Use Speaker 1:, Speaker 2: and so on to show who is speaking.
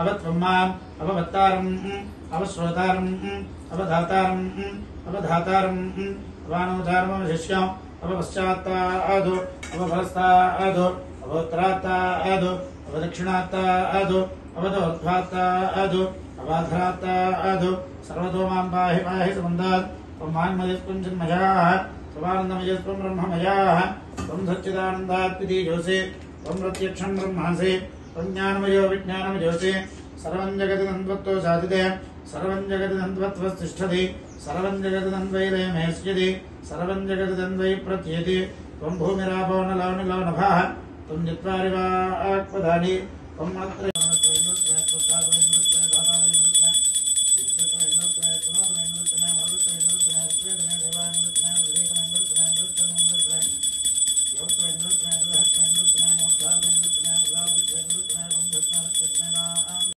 Speaker 1: अवत्वम्माम् अववत्तारम् अवश्रोतारम् अवधातारम् अवधातारम् अवानोचारमवशिष्यम् अवपश्चात्तादो अवभरस्तादो अवोत्तरात्तादो अवदक्षिणात्तादो अवदोर्ध्वात्तादो अवाधरात्तादो सर्वतो मां पाहि पाहि समन्दात् त्वं मान्मयस्त्वं चिन्मयाः त्वमानन्दमयस्त्वं ब्रह्ममयाः त्वं सच्चिदानन्दात्पितीजोऽसि त्वं प्रत्यक्षं ब्रह्मासि त्वं ज्ञानमयो विज्ञानमयोऽसि सर्वं जगति तन्त्वत्तो साधिते सर्वं जगति तन्त्वत्वस्तिष्ठति सर्वं जगति तन्वैरेमेस्यति सर्वं जगति तन्वै प्रत्येति त्वं भूमिरापो नलो निलो नभः त्वं चत्वारि वाक्पदानि त्वं